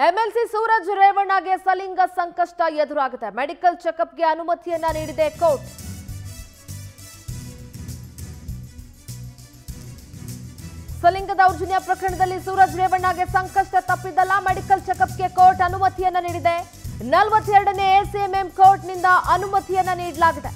MLC Suraj ರೇವಣ್ಣಗೆ ಸಲಿಂಗ ಸಂಕಷ್ಟ ಎದುರಾಗಿದೆ. Medical ಚೆಕಪ್ಗೆ ಅನುಮತಿಯನ್ನ ನೀಡಿದೆ ಕೋರ್ಟ್. ಸಲಿಂಗ ದೌರ್ಜನ್ಯ ಪ್ರಕರಣದಲ್ಲಿ ಸೂರಜ್ ರೇವಣ್ಣಗೆ ಸಂಕಷ್ಟ ತಪ್ಪಿದ್ದಲ್ಲ. ಮೆಡಿಕಲ್ ಚೆಕಪ್ಗೆ ಕೋರ್ಟ್ ಅನುಮತಿಯನ್ನ ನೀಡಿದೆ. 42ನೇ ಎಸಿಎಂಎಂ ಕೋರ್ಟ್ನಿಂದ ಅನುಮತಿಯನ್ನ ನೀಡಲಾಗಿದೆ.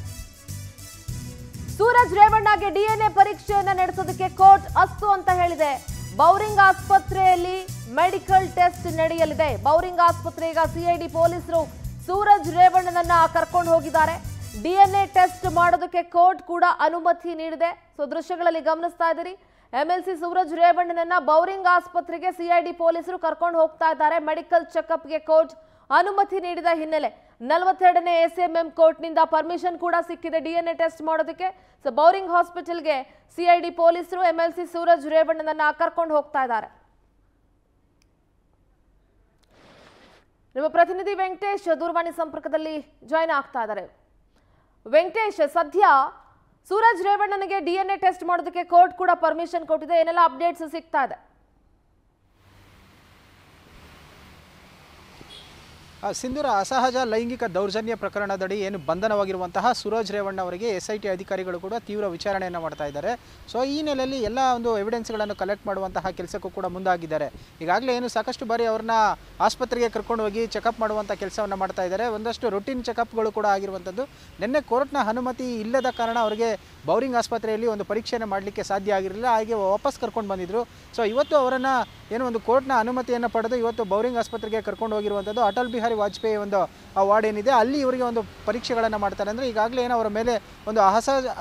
ಸೂರಜ್ ರೇವಣ್ಣಗೆ ಡಿಎನ್ಎ ಪರೀಕ್ಷೆಯನ್ನ ನಡೆಸೋದಕ್ಕೆ ಕೋರ್ಟ್ ಅಸ್ತು ಅಂತ ಹೇಳಿದೆ. ಬೌರಿಂಗ್ ಆಸ್ಪತ್ರೆಯಲ್ಲಿ ಮೆಡಿಕಲ್ ಟೆಸ್ಟ್ ನಡೆಯಲಿದೆ. ಬೌರಿಂಗ್ ಆಸ್ಪತ್ರೆಗ ಸಿಐಡಿ ಪೊಲೀಸರು ಸೂರಜ್ ರೇವಣ್ಣನನ್ನ ಕರ್ಕೊಂಡು ಹೋಗಿದ್ದಾರೆ. ಡಿಎನ್ಎ ಟೆಸ್ಟ್ ಮಾಡೋದಕ್ಕೆ ಕೋರ್ಟ್ ಕೂಡ ಅನುಮತಿ ನೀಡಿದೆ. ಸೊ ದೃಶ್ಯಗಳಲ್ಲಿ ಗಮನಿಸ್ತಾ ಇದ್ದೀರಿ, ಎಂಎಲ್ಸಿ ಸೂರಜ್ ರೇವಣ್ಣನನ್ನ ಬೌರಿಂಗ್ ಆಸ್ಪತ್ರೆಗೆ ಸಿಐಡಿ ಪೊಲೀಸರು ಕರ್ಕೊಂಡು ಹೋಗ್ತಾ ಇದ್ದಾರೆ. ಮೆಡಿಕಲ್ ಚೆಕಪ್ಗೆ ಕೋರ್ಟ್ ಅನುಮತಿ ನೀಡಿದ ಹಿನ್ನೆಲೆ 42ನೇ ಎಸಿಎಂಎಂ ಕೋರ್ಟ್ನಿಂದ ಪರ್ಮಿಷನ್ ಕೂಡ ಸಿಕ್ಕಿದೆ ಡಿಎನ್ಎ ಟೆಸ್ಟ್ ಮಾಡೋದಕ್ಕೆ. ಸೊ ಬೌರಿಂಗ್ ಹಾಸ್ಪಿಟಲ್ಗೆ ಸಿಐಡಿ ಪೊಲೀಸರು ಎಂಎಲ್ಸಿ ಸೂರಜ್ ರೇವಣ್ಣನನ್ನ ಕರ್ಕೊಂಡು ಹೋಗ್ತಾ ಇದ್ದಾರೆ. ನಿಮ್ಮ ಪ್ರತಿನಿಧಿ ವೆಂಕಟೇಶ್ ದೂರವಾಣಿ ಸಂಪರ್ಕದಲ್ಲಿ ಜಾಯ್ನ್ ಆಗ್ತಾ ಇದ್ದಾರೆ. ವೆಂಕಟೇಶ್, ಸದ್ಯ ಸೂರಜ್ ರೇವಣ್ಣನಿಗೆ ಡಿಎನ್ಎ ಟೆಸ್ಟ್ ಮಾಡೋದಕ್ಕೆ ಕೋರ್ಟ್ ಕೂಡ ಪರ್ಮಿಷನ್ ಕೊಟ್ಟಿದೆ. ಏನೆಲ್ಲ ಅಪ್ಡೇಟ್ಸ್ ಸಿಗ್ತಾ ಇದೆ? ಸಿಂಧೂರ ಅಸಹಜ ಲೈಂಗಿಕ ದೌರ್ಜನ್ಯ ಪ್ರಕರಣದಡಿ ಏನು ಬಂಧನವಾಗಿರುವಂತಹ ಸೂರಜ್ ರೇವಣ್ಣ ಅವರಿಗೆ ಎಸ್ಐಟಿ ಅಧಿಕಾರಿಗಳು ಕೂಡ ತೀವ್ರ ವಿಚಾರಣೆಯನ್ನು ಮಾಡ್ತಾ ಇದ್ದಾರೆ. ಸೊ ಈ ನೆಲೆಯಲ್ಲಿ ಎಲ್ಲ ಒಂದು ಎವಿಡೆನ್ಸ್ಗಳನ್ನು ಕಲೆಕ್ಟ್ ಮಾಡುವಂತಹ ಕೆಲಸಕ್ಕೂ ಕೂಡ ಮುಂದಾಗಿದ್ದಾರೆ. ಈಗಾಗಲೇ ಏನು ಸಾಕಷ್ಟು ಬಾರಿ ಅವ್ರನ್ನ ಆಸ್ಪತ್ರೆಗೆ ಕರ್ಕೊಂಡು ಹೋಗಿ ಚೆಕಪ್ ಮಾಡುವಂಥ ಕೆಲಸವನ್ನು ಮಾಡ್ತಾ ಇದ್ದಾರೆ. ಒಂದಷ್ಟು ರೊಟೀನ್ ಚೆಕಪ್ಗಳು ಕೂಡ ಆಗಿರುವಂಥದ್ದು. ನಿನ್ನೆ ಕೋರ್ಟ್ನ ಅನುಮತಿ ಇಲ್ಲದ ಕಾರಣ ಅವರಿಗೆ ಬೌರಿಂಗ್ ಆಸ್ಪತ್ರೆಯಲ್ಲಿ ಒಂದು ಪರೀಕ್ಷೆಯನ್ನು ಮಾಡಲಿಕ್ಕೆ ಸಾಧ್ಯ ಆಗಿರಲಿಲ್ಲ. ಹಾಗೆ ವಾಪಸ್ ಕರ್ಕೊಂಡು ಬಂದಿದ್ದರು. ಸೊ ಇವತ್ತು ಅವರನ್ನು ಏನು ಒಂದು ಕೋರ್ಟ್ನ ಅನುಮತಿಯನ್ನು ಪಡೆದು ಇವತ್ತು ಬೌರಿಂಗ್ ಆಸ್ಪತ್ರೆಗೆ ಕರ್ಕೊಂಡು ಹೋಗಿರುವಂಥದ್ದು. ಅಟಲ್ ಬಿಹಾರಿ ವಾಜಪೇಯಿ ಒಂದು ವಾರ್ಡ್ ಏನಿದೆ ಅಲ್ಲಿ ಇವರಿಗೆ ಒಂದು ಪರೀಕ್ಷೆಗಳನ್ನು ಮಾಡ್ತಾರೆ. ಅಂದರೆ ಈಗಾಗಲೇ ಏನೋ ಅವರ ಮೇಲೆ ಒಂದು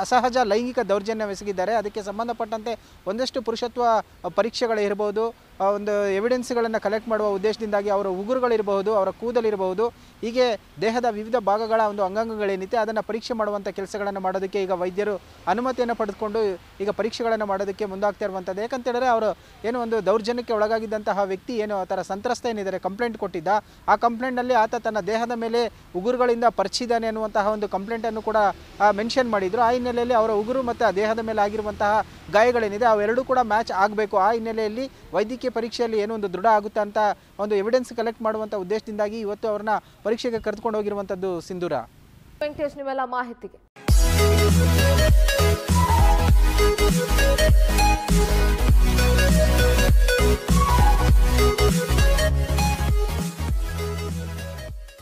ಅಸಹಜ ಲೈಂಗಿಕ ದೌರ್ಜನ್ಯವೆಸಗಿದ್ದಾರೆ. ಅದಕ್ಕೆ ಸಂಬಂಧಪಟ್ಟಂತೆ ಒಂದಷ್ಟು ಪುರುಷತ್ವ ಪರೀಕ್ಷೆಗಳಿರ್ಬೋದು, ಒಂದು ಎವಿಡೆನ್ಸ್ಗಳನ್ನು ಕಲೆಕ್ಟ್ ಮಾಡುವ ಉದ್ದೇಶದಿಂದಾಗಿ ಅವರ ಉಗುರುಗಳಿರಬಹುದು, ಅವರ ಕೂದಲಿರಬಹುದು, ಹೀಗೆ ದೇಹದ ವಿವಿಧ ಭಾಗಗಳ ಒಂದು ಅಂಗಾಂಗಗಳೇನಿದೆ ಅದನ್ನು ಪರೀಕ್ಷೆ ಮಾಡುವಂಥ ಕೆಲಸಗಳನ್ನು ಮಾಡೋದಕ್ಕೆ ಈಗ ವೈದ್ಯರು ಅನುಮತಿಯನ್ನು ಪಡೆದುಕೊಂಡು ಈಗ ಪರೀಕ್ಷೆಗಳನ್ನು ಮಾಡೋದಕ್ಕೆ ಮುಂದಾಗ್ತಾ ಇರುವಂಥದ್ದು. ಯಾಕಂತೇಳಿದ್ರೆ ಅವರು ಏನು ಒಂದು ದೌರ್ಜನ್ಯಕ್ಕೆ ಒಳಗಾಗಿದ್ದಂತಹ ವ್ಯಕ್ತಿ ಏನು ಆ ಥರ ಸಂತ್ರಸ್ತ ಏನಿದ್ದಾರೆ ಕಂಪ್ಲೇಂಟ್ ಕೊಟ್ಟಿದ್ದ, ಆ ಕಂಪ್ಲೇಂಟಲ್ಲಿ ಆತ ತನ್ನ ದೇಹದ ಮೇಲೆ ಉಗುರುಗಳಿಂದ ಪರಿಚಿದ್ದಾನೆ ಅನ್ನುವಂತಹ ಒಂದು ಕಂಪ್ಲೇಂಟನ್ನು ಕೂಡ ಮೆನ್ಷನ್ ಮಾಡಿದರು. ಆ ಹಿನ್ನೆಲೆಯಲ್ಲಿ ಅವರ ಉಗುರು ಮತ್ತು ಆ ದೇಹದ ಮೇಲೆ ಆಗಿರುವಂತಹ ಗಾಯಗಳೇನಿದೆ ಅವೆರಡೂ ಕೂಡ ಮ್ಯಾಚ್ ಆಗಬೇಕು. ಆ ಹಿನ್ನೆಲೆಯಲ್ಲಿ ವೈದ್ಯಕೀಯ ಪರೀಕ್ಷೆಯಲ್ಲಿ ಏನೋ ಒಂದು ದೃಢ ಆಗುತ್ತೆ ಅಂತ ಒಂದು ಎವಿಡೆನ್ಸ್ ಕಲೆಕ್ಟ್ ಮಾಡುವಂಥ ಉದ್ದೇಶದಿಂದಾಗಿ ಇವತ್ತು ಅವ್ರನ್ನ ಪರೀಕ್ಷೆಗೆ ಕರೆದುಕೊಂಡು ಹೋಗಿರುವಂಥದ್ದು. ಸಿಂಧೂರ, ವೆಂಕಟೇಶ್, ನೀವೆಲ್ಲ ಮಾಹಿತಿಗೆ